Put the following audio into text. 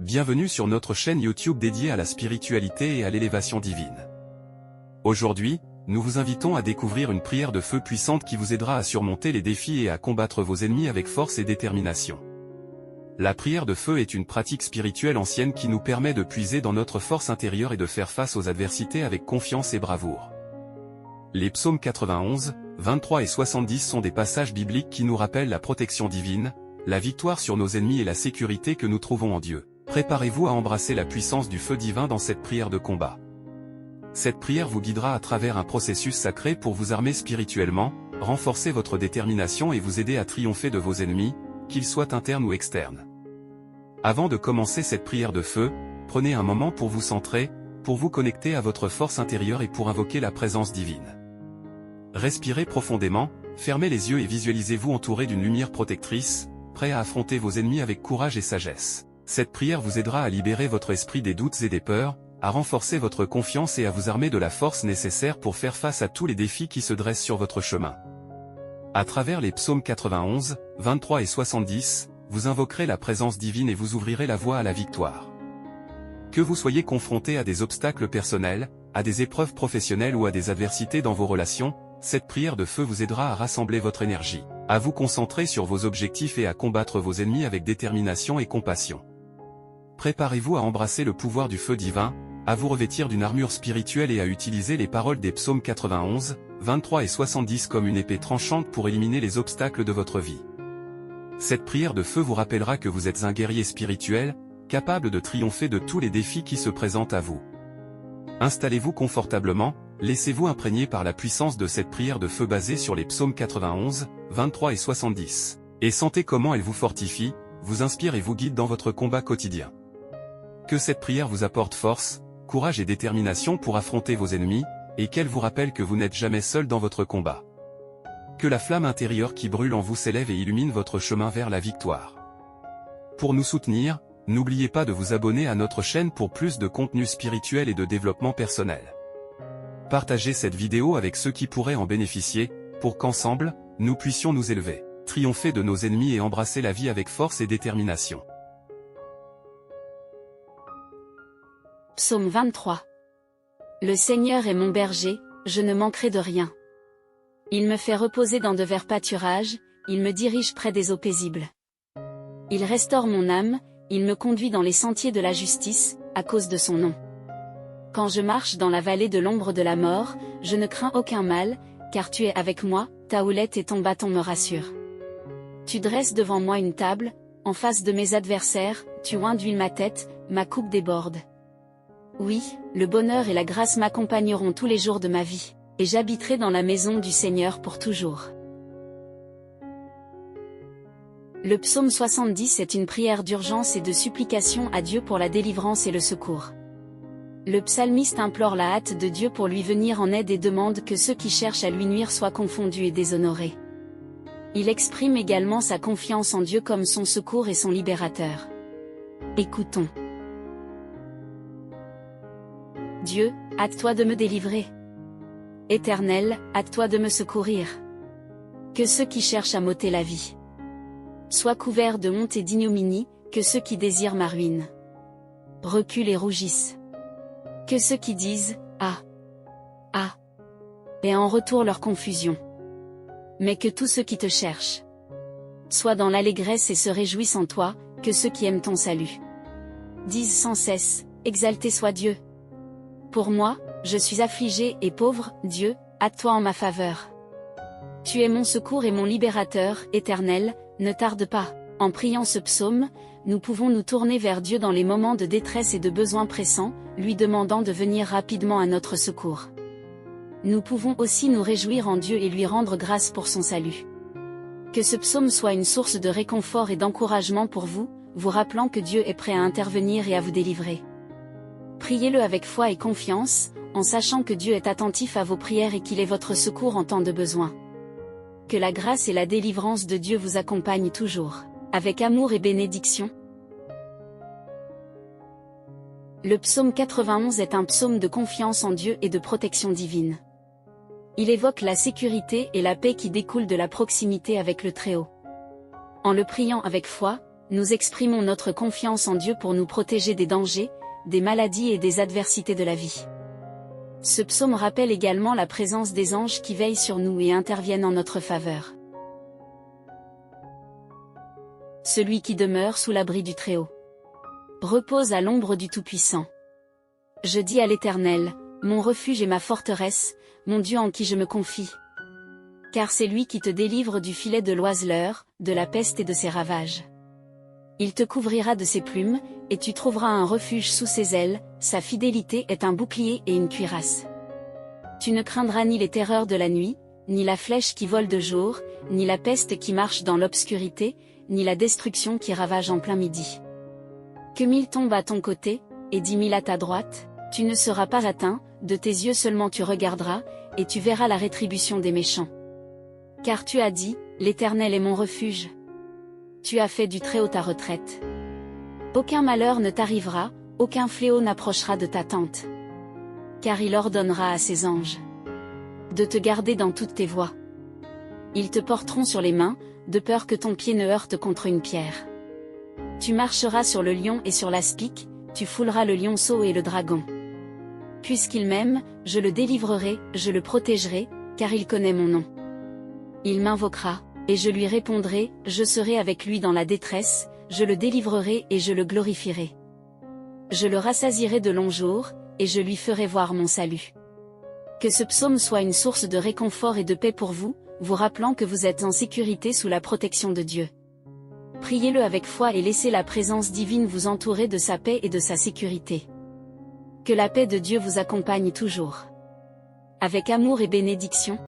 Bienvenue sur notre chaîne YouTube dédiée à la spiritualité et à l'élévation divine. Aujourd'hui, nous vous invitons à découvrir une prière de feu puissante qui vous aidera à surmonter les défis et à combattre vos ennemis avec force et détermination. La prière de feu est une pratique spirituelle ancienne qui nous permet de puiser dans notre force intérieure et de faire face aux adversités avec confiance et bravoure. Les psaumes 91, 23 et 70 sont des passages bibliques qui nous rappellent la protection divine, la victoire sur nos ennemis et la sécurité que nous trouvons en Dieu. Préparez-vous à embrasser la puissance du feu divin dans cette prière de combat. Cette prière vous guidera à travers un processus sacré pour vous armer spirituellement, renforcer votre détermination et vous aider à triompher de vos ennemis, qu'ils soient internes ou externes. Avant de commencer cette prière de feu, prenez un moment pour vous centrer, pour vous connecter à votre force intérieure et pour invoquer la présence divine. Respirez profondément, fermez les yeux et visualisez-vous entouré d'une lumière protectrice, prêt à affronter vos ennemis avec courage et sagesse. Cette prière vous aidera à libérer votre esprit des doutes et des peurs, à renforcer votre confiance et à vous armer de la force nécessaire pour faire face à tous les défis qui se dressent sur votre chemin. À travers les psaumes 91, 23 et 70, vous invoquerez la présence divine et vous ouvrirez la voie à la victoire. Que vous soyez confronté à des obstacles personnels, à des épreuves professionnelles ou à des adversités dans vos relations, cette prière de feu vous aidera à rassembler votre énergie, à vous concentrer sur vos objectifs et à combattre vos ennemis avec détermination et compassion. Préparez-vous à embrasser le pouvoir du feu divin, à vous revêtir d'une armure spirituelle et à utiliser les paroles des psaumes 91, 23 et 70 comme une épée tranchante pour éliminer les obstacles de votre vie. Cette prière de feu vous rappellera que vous êtes un guerrier spirituel, capable de triompher de tous les défis qui se présentent à vous. Installez-vous confortablement, laissez-vous imprégner par la puissance de cette prière de feu basée sur les psaumes 91, 23 et 70, et sentez comment elle vous fortifie, vous inspire et vous guide dans votre combat quotidien. Que cette prière vous apporte force, courage et détermination pour affronter vos ennemis, et qu'elle vous rappelle que vous n'êtes jamais seul dans votre combat. Que la flamme intérieure qui brûle en vous s'élève et illumine votre chemin vers la victoire. Pour nous soutenir, n'oubliez pas de vous abonner à notre chaîne pour plus de contenu spirituel et de développement personnel. Partagez cette vidéo avec ceux qui pourraient en bénéficier, pour qu'ensemble, nous puissions nous élever, triompher de nos ennemis et embrasser la vie avec force et détermination. Psaume 23. Le Seigneur est mon berger, je ne manquerai de rien. Il me fait reposer dans de verts pâturages, il me dirige près des eaux paisibles. Il restaure mon âme, il me conduit dans les sentiers de la justice, à cause de son nom. Quand je marche dans la vallée de l'ombre de la mort, je ne crains aucun mal, car tu es avec moi, ta houlette et ton bâton me rassurent. Tu dresses devant moi une table, en face de mes adversaires, tu oins d'huile ma tête, ma coupe déborde. Oui, le bonheur et la grâce m'accompagneront tous les jours de ma vie, et j'habiterai dans la maison du Seigneur pour toujours. Le psaume 70 est une prière d'urgence et de supplication à Dieu pour la délivrance et le secours. Le psalmiste implore la hâte de Dieu pour lui venir en aide et demande que ceux qui cherchent à lui nuire soient confondus et déshonorés. Il exprime également sa confiance en Dieu comme son secours et son libérateur. Écoutons. Dieu, hâte-toi de me délivrer. Éternel, hâte-toi de me secourir. Que ceux qui cherchent à m'ôter la vie soient couverts de honte et d'ignominie, que ceux qui désirent ma ruine reculent et rougissent. Que ceux qui disent « Ah, ah » aient en retour leur confusion. Mais que tous ceux qui te cherchent soient dans l'allégresse et se réjouissent en toi, que ceux qui aiment ton salut disent sans cesse « Exalté soit Dieu ». Pour moi, je suis affligé et pauvre, Dieu, hâte-toi en ma faveur. Tu es mon secours et mon libérateur, Éternel, ne tarde pas. En priant ce psaume, nous pouvons nous tourner vers Dieu dans les moments de détresse et de besoins pressants, lui demandant de venir rapidement à notre secours. Nous pouvons aussi nous réjouir en Dieu et lui rendre grâce pour son salut. Que ce psaume soit une source de réconfort et d'encouragement pour vous, vous rappelant que Dieu est prêt à intervenir et à vous délivrer. Priez-le avec foi et confiance, en sachant que Dieu est attentif à vos prières et qu'il est votre secours en temps de besoin. Que la grâce et la délivrance de Dieu vous accompagnent toujours, avec amour et bénédiction. Le psaume 91 est un psaume de confiance en Dieu et de protection divine. Il évoque la sécurité et la paix qui découlent de la proximité avec le Très-Haut. En le priant avec foi, Nous exprimons notre confiance en Dieu pour nous protéger des dangers, des maladies et des adversités de la vie. Ce psaume rappelle également la présence des anges qui veillent sur nous et interviennent en notre faveur. Celui qui demeure sous l'abri du Très-Haut repose à l'ombre du Tout-Puissant. Je dis à l'Éternel, mon refuge et ma forteresse, mon Dieu en qui je me confie. Car c'est lui qui te délivre du filet de l'oiseleur, de la peste et de ses ravages. Il te couvrira de ses plumes, et tu trouveras un refuge sous ses ailes, sa fidélité est un bouclier et une cuirasse. Tu ne craindras ni les terreurs de la nuit, ni la flèche qui vole de jour, ni la peste qui marche dans l'obscurité, ni la destruction qui ravage en plein midi. Que 1000 tombent à ton côté, et 10 000 à ta droite, tu ne seras pas atteint, de tes yeux seulement tu regarderas, et tu verras la rétribution des méchants. Car tu as dit, l'Éternel est mon refuge. Tu as fait du Très-Haut ta retraite. Aucun malheur ne t'arrivera, aucun fléau n'approchera de ta tente. Car il ordonnera à ses anges de te garder dans toutes tes voies. Ils te porteront sur les mains, de peur que ton pied ne heurte contre une pierre. Tu marcheras sur le lion et sur l'aspic, tu fouleras le lionceau et le dragon. Puisqu'il m'aime, je le délivrerai, je le protégerai, car il connaît mon nom. Il m'invoquera, et je lui répondrai, je serai avec lui dans la détresse, je le délivrerai et je le glorifierai. Je le rassasierai de longs jours, et je lui ferai voir mon salut. Que ce psaume soit une source de réconfort et de paix pour vous, vous rappelant que vous êtes en sécurité sous la protection de Dieu. Priez-le avec foi et laissez la présence divine vous entourer de sa paix et de sa sécurité. Que la paix de Dieu vous accompagne toujours. Avec amour et bénédiction.